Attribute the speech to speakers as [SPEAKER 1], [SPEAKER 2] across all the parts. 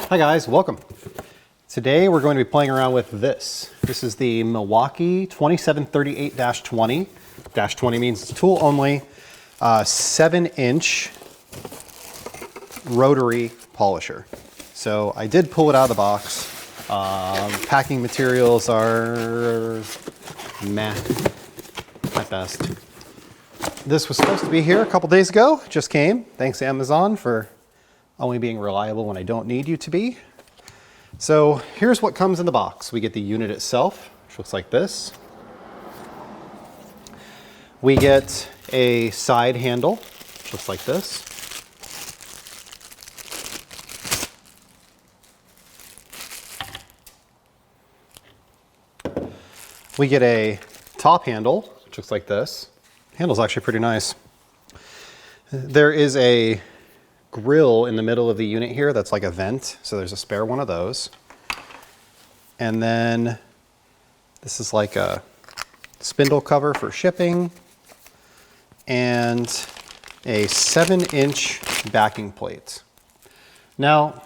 [SPEAKER 1] Hi guys, welcome. Today we're going to be playing around with this. This is the Milwaukee 2738-20. Dash 20 means it's tool only. 7-inch rotary polisher. So I did pull it out of the box. Packing materials are meh at best. This was supposed to be here a couple days ago. Just came. Thanks Amazon for only being reliable when I don't need you to be. So here's what comes in the box. We get the unit itself, which looks like this. We get a side handle, which looks like this. We get a top handle, which looks like this. Handle's actually pretty nice. There is a grill in the middle of the unit here that's like a vent, so there's a spare one of those. And then this is like a spindle cover for shipping and a 7-inch backing plate. Now,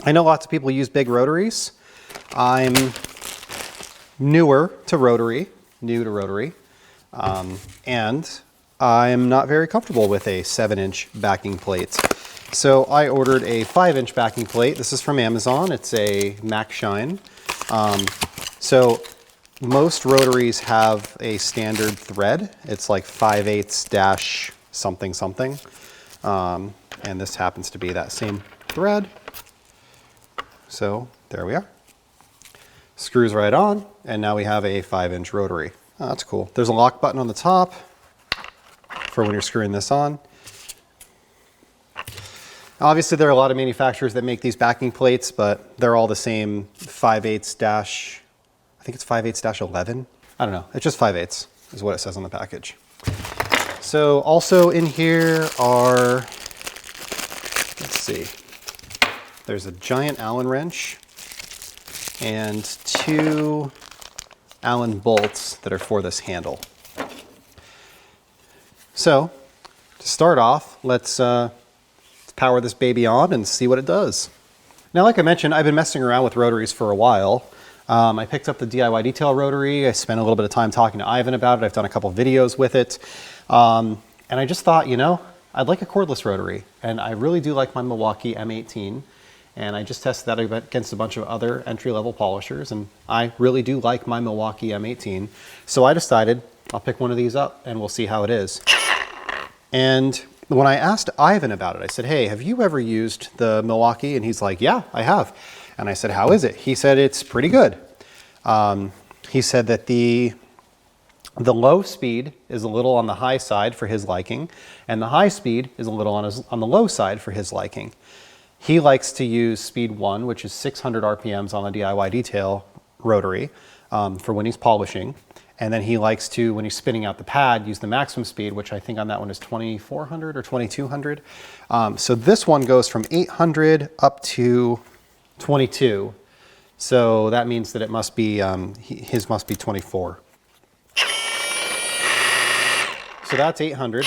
[SPEAKER 1] I know lots of people use big rotaries. I'm new to rotary, and I'm not very comfortable with a 7-inch backing plate. So I ordered a 5-inch backing plate. This is from Amazon. It's a MacShine. So most rotaries have a standard thread. It's like 5/8 dash something something. And this happens to be that same thread. So there we are. Screws right on, and now we have a 5-inch rotary. Oh, that's cool. There's a lock button on the top for when you're screwing this on. Obviously, there are a lot of manufacturers that make these backing plates, but they're all the same 5/8 dash, I think it's 5/8 dash 11. I don't know. It's just 5/8 is what it says on the package. So also in here are, let's see, there's a giant Allen wrench and 2 Allen bolts that are for this handle. So to start off, let's power this baby on and see what it does. Now, like I mentioned, I've been messing around with rotaries for a while. I picked up the DIY detail rotary. I spent a little bit of time talking to Ivan about it. I've done a couple videos with it. And I just thought, you know, I'd like a cordless rotary. And I really do like my Milwaukee M18. And I just tested that against a bunch of other entry-level polishers. And I really do like my Milwaukee M18. So I decided I'll pick one of these up and we'll see how it is. And when I asked Ivan about it, I said, hey, have you ever used the Milwaukee? And he's like, yeah, I have. And I said, how is it? He said, it's pretty good. He said that the low speed is a little on the high side for his liking, and the high speed is a little on the low side for his liking. He likes to use speed 1, which is 600 RPMs on the DIY detail rotary for when he's polishing. And then he likes to, when he's spinning out the pad, use the maximum speed, which I think on that one is 2400 or 2200. So this one goes from 800 up to 22. So that means that it must be, his must be 24. So that's 800.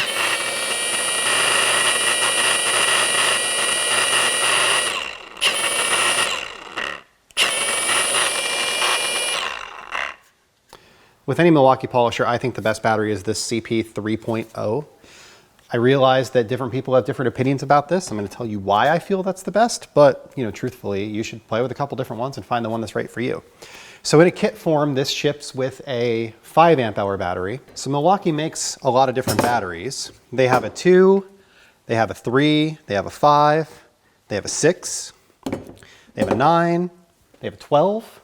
[SPEAKER 1] With any Milwaukee polisher, I think the best battery is this CP3.0. I realize that different people have different opinions about this. I'm going to tell you why I feel that's the best, but you know, truthfully, you should play with a couple different ones and find the one that's right for you. So in a kit form, this ships with a 5 amp hour battery. So Milwaukee makes a lot of different batteries. They have a 2, they have a 3, they have a 5, they have a 6, they have a 9, they have a 12.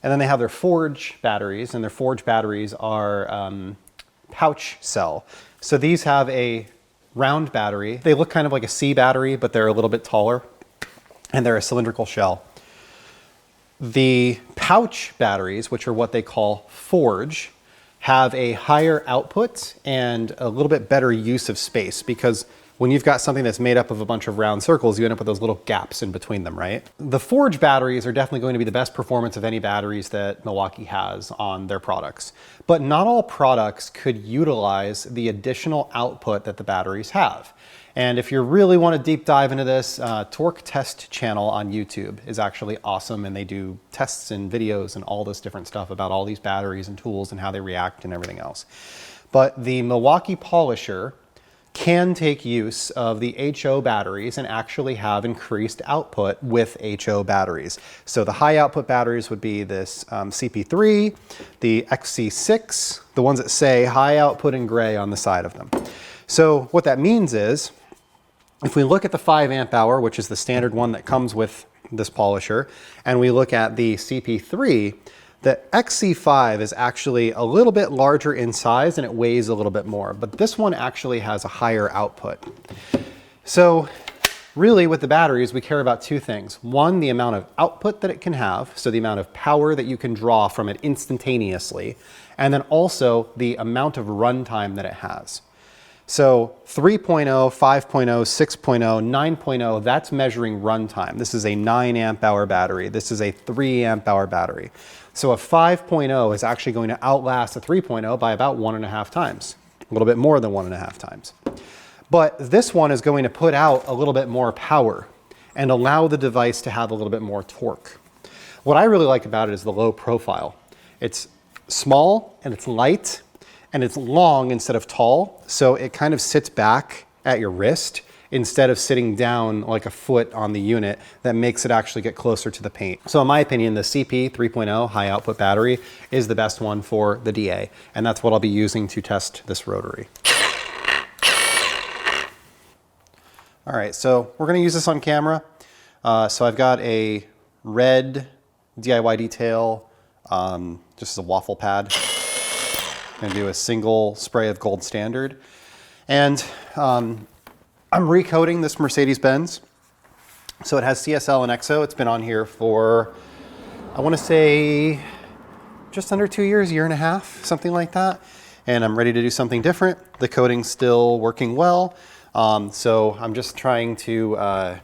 [SPEAKER 1] And then they have their Forge batteries, and their Forge batteries are pouch cell. So these have a round battery. They look kind of like a C battery, but they're a little bit taller, and they're a cylindrical shell. The pouch batteries, which are what they call Forge, have a higher output and a little bit better use of space, because when you've got something that's made up of a bunch of round circles, you end up with those little gaps in between them, right? The forged batteries are definitely going to be the best performance of any batteries that Milwaukee has on their products. But not all products could utilize the additional output that the batteries have. And if you really want to deep dive into this, Torque Test channel on YouTube is actually awesome, and they do tests and videos and all this different stuff about all these batteries and tools and how they react and everything else. But the Milwaukee polisher can take use of the HO batteries and actually have increased output with HO batteries. So the high output batteries would be this CP3, the XC6, the ones that say high output in gray on the side of them. So what that means is, if we look at the 5 amp hour, which is the standard one that comes with this polisher, and we look at the CP3, the XC5 is actually a little bit larger in size and it weighs a little bit more, but this one actually has a higher output. So really with the batteries, we care about two things. One, the amount of output that it can have, so the amount of power that you can draw from it instantaneously, and then also the amount of runtime that it has. So 3.0, 5.0, 6.0, 9.0, that's measuring runtime. This is a 9 amp hour battery. This is a 3 amp hour battery. So a 5.0 is actually going to outlast a 3.0 by about 1.5 times, a little bit more than 1.5 times. But this one is going to put out a little bit more power and allow the device to have a little bit more torque. What I really like about it is the low profile. It's small and it's light, and it's long instead of tall, so it kind of sits back at your wrist instead of sitting down like a foot on the unit. That makes it actually get closer to the paint. So in my opinion, the CP3.0 High Output battery is the best one for the DA, and that's what I'll be using to test this rotary. All right, so we're gonna use this on camera. So I've got a red DIY detail, just as a waffle pad. I'm gonna do a single spray of gold standard. And I'm recoating this Mercedes-Benz. So it has CSL and EXO. It's been on here for, I wanna say, just under 2 years, 1.5 years, something like that. And I'm ready to do something different. The coating's still working well. So I'm just trying to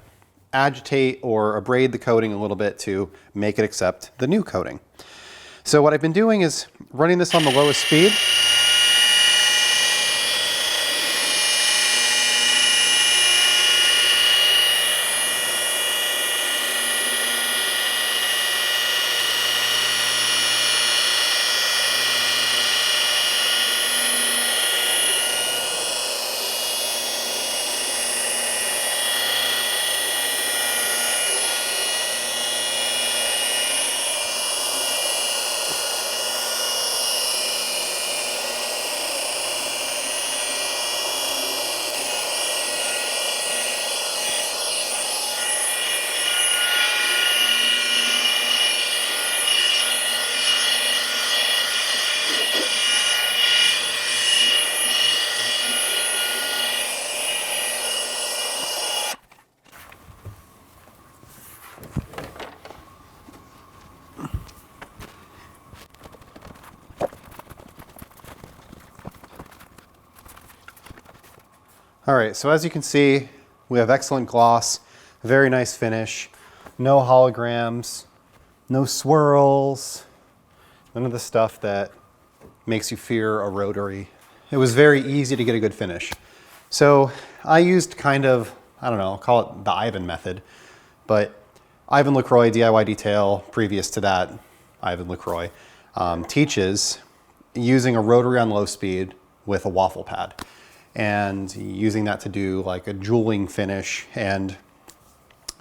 [SPEAKER 1] agitate or abrade the coating a little bit to make it accept the new coating. So what I've been doing is running this on the lowest speed. All right, so as you can see, we have excellent gloss, very nice finish, no holograms, no swirls, none of the stuff that makes you fear a rotary. It was very easy to get a good finish. So I used kind of, I don't know, I'll call it the Ivan method, but Ivan LaCroix DIY Detail, previous to that, Ivan LaCroix, teaches using a rotary on low speed with a waffle pad, and using that to do like a jeweling finish. And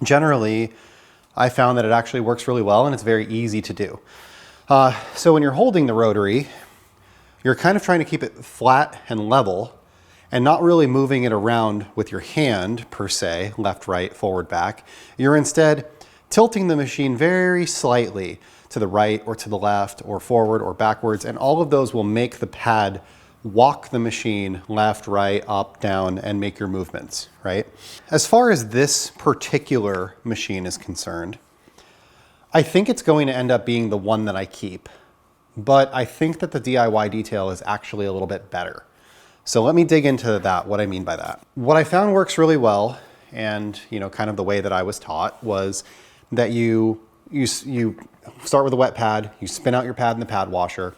[SPEAKER 1] generally, I found that it actually works really well and it's very easy to do. So when you're holding the rotary, you're kind of trying to keep it flat and level and not really moving it around with your hand per se, left, right, forward, back. You're instead tilting the machine very slightly to the right or to the left or forward or backwards, and all of those will make the pad walk the machine left, right, up, down, and make your movements, right? As far as this particular machine is concerned, I think it's going to end up being the one that I keep, but I think that the DIY Detail is actually a little bit better. So let me dig into that, what I mean by that. What I found works really well, and kind of the way that I was taught, was that you start with a wet pad, you spin out your pad in the pad washer,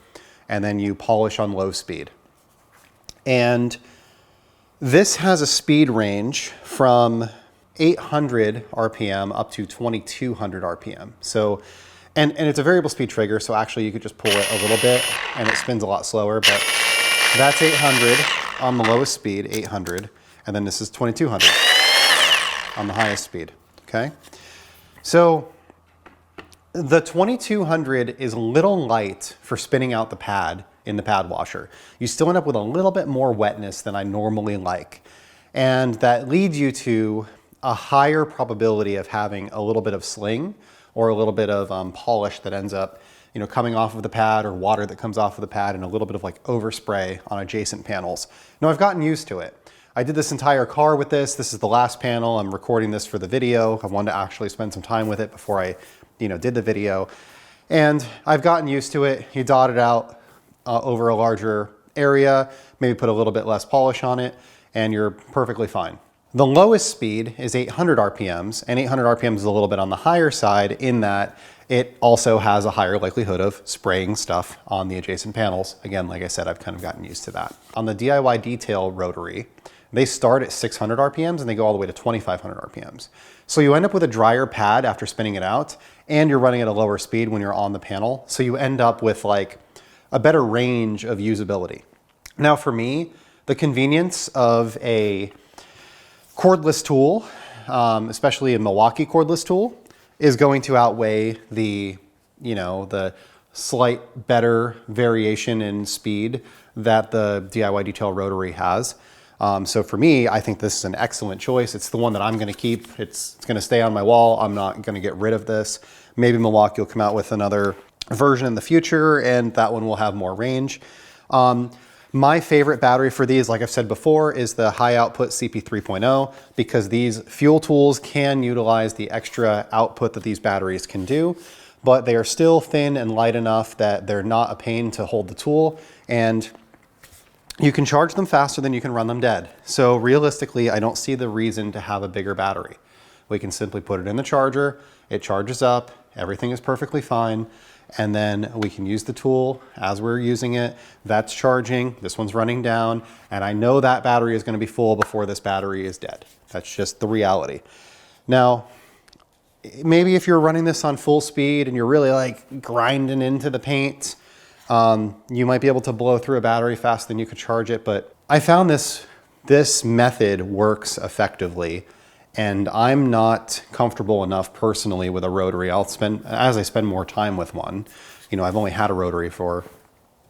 [SPEAKER 1] and then you polish on low speed. And this has a speed range from 800 RPM up to 2200 RPM. So, and it's a variable speed trigger, so actually you could just pull it a little bit and it spins a lot slower, but that's 800 on the lowest speed, 800, and then this is 2200 on the highest speed, okay? So the 2200 is a little light for spinning out the pad in the pad washer. You still end up with a little bit more wetness than I normally like. And that leads you to a higher probability of having a little bit of sling or a little bit of polish that ends up coming off of the pad, or water that comes off of the pad, and a little bit of like overspray on adjacent panels. Now I've gotten used to it. I did this entire car with this. This is the last panel. I'm recording this for the video. I wanted to actually spend some time with it before I did the video. And I've gotten used to it. You dot it out over a larger area, maybe put a little bit less polish on it, and you're perfectly fine. The lowest speed is 800 RPMs, and 800 RPMs is a little bit on the higher side in that it also has a higher likelihood of spraying stuff on the adjacent panels. Again, like I said, I've kind of gotten used to that. On the DIY detail rotary, they start at 600 RPMs and they go all the way to 2500 RPMs. So you end up with a drier pad after spinning it out, and you're running at a lower speed when you're on the panel. So you end up with like a better range of usability. Now for me, the convenience of a cordless tool, especially a Milwaukee cordless tool, is going to outweigh the slight better variation in speed that the DIY detail rotary has. So for me, I think this is an excellent choice. It's the one that I'm going to keep. It's going to stay on my wall. I'm not going to get rid of this. Maybe Milwaukee will come out with another version in the future, and that one will have more range. My favorite battery for these, like I've said before, is the High Output CP3.0, because these fuel tools can utilize the extra output that these batteries can do, but they are still thin and light enough that they're not a pain to hold the tool, and you can charge them faster than you can run them dead. So realistically, I don't see the reason to have a bigger battery. We can simply put it in the charger, it charges up, everything is perfectly fine, and then we can use the tool as we're using it. That's charging, this one's running down, and I know that battery is going to be full before this battery is dead. That's just the reality. Now, maybe if you're running this on full speed and you're really like grinding into the paint, you might be able to blow through a battery faster than you could charge it, but I found this method works effectively. And I'm not comfortable enough personally with a rotary. As I spend more time with one, I've only had a rotary for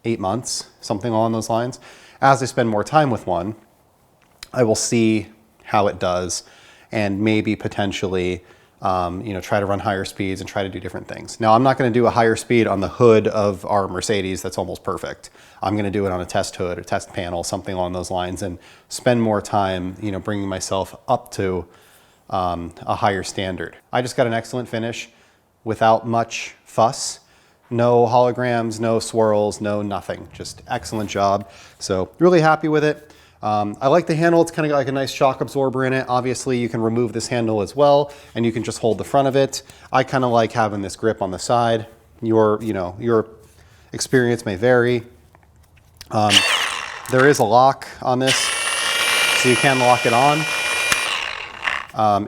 [SPEAKER 1] 8 months, something along those lines. As I spend more time with one, I will see how it does, and maybe potentially, try to run higher speeds and try to do different things. Now, I'm not going to do a higher speed on the hood of our Mercedes that's almost perfect. I'm going to do it on a test hood or test panel, something along those lines, and spend more time, bringing myself up to a higher standard. I just got an excellent finish without much fuss. No holograms, no swirls, no nothing. Just excellent job. So really happy with it. I like the handle. It's kind of got like a nice shock absorber in it. Obviously you can remove this handle as well, and you can just hold the front of it. I kind of like having this grip on the side. Your experience may vary. There is a lock on this, so you can lock it on.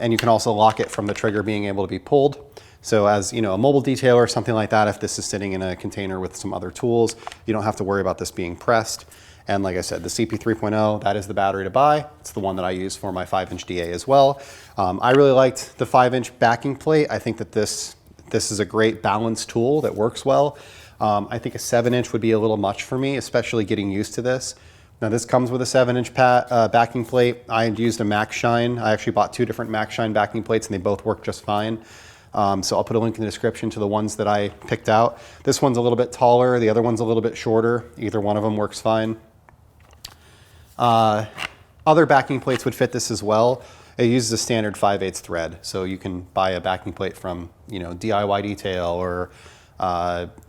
[SPEAKER 1] And you can also lock it from the trigger being able to be pulled. So as a mobile detailer or something like that, if this is sitting in a container with some other tools, you don't have to worry about this being pressed. And like I said, the CP3.0, that is the battery to buy. It's the one that I use for my 5-inch DA as well. I really liked the 5-inch backing plate. I think that this is a great balanced tool that works well. I think a 7-inch would be a little much for me, especially getting used to this. Now this comes with a 7-inch backing plate. I used a MacShine. I actually bought 2 different MacShine backing plates and they both work just fine. So I'll put a link in the description to the ones that I picked out. This one's a little bit taller, the other one's a little bit shorter. Either one of them works fine. Other backing plates would fit this as well. It uses a standard 5/8 thread, so you can buy a backing plate from DIY Detail or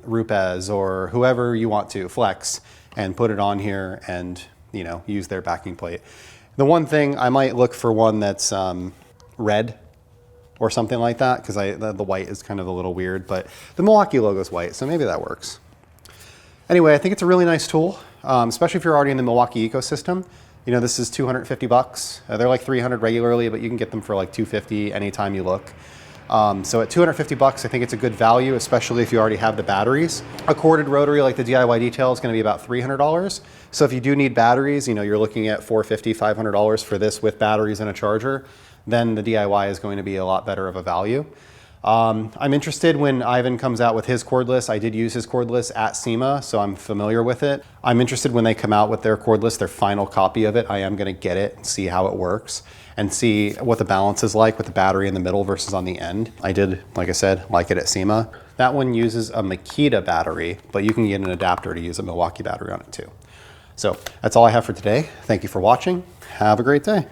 [SPEAKER 1] Rupes or whoever you want to, Flex, and put it on here, and you know, use their backing plate. The one thing, I might look for one that's red or something like that, because the white is kind of a little weird, but the Milwaukee logo is white, so maybe that works. Anyway, I think it's a really nice tool, especially if you're already in the Milwaukee ecosystem. You know, this is 250 bucks. They're like 300 regularly, but you can get them for like 250 anytime you look. So at 250 bucks, I think it's a good value, especially if you already have the batteries. A corded rotary like the DIY detail is going to be about $300. So if you do need batteries, you know, you're looking at $450, $500 for this with batteries and a charger, then the DIY is going to be a lot better of a value. I'm interested when Ivan comes out with his cordless. I did use his cordless at SEMA, so I'm familiar with it. I'm interested when they come out with their cordless, their final copy of it. I am going to get it and see how it works and see what the balance is like with the battery in the middle versus on the end. I did, like I said, like it at SEMA. That one uses a Makita battery, but you can get an adapter to use a Milwaukee battery on it too. So that's all I have for today. Thank you for watching. Have a great day.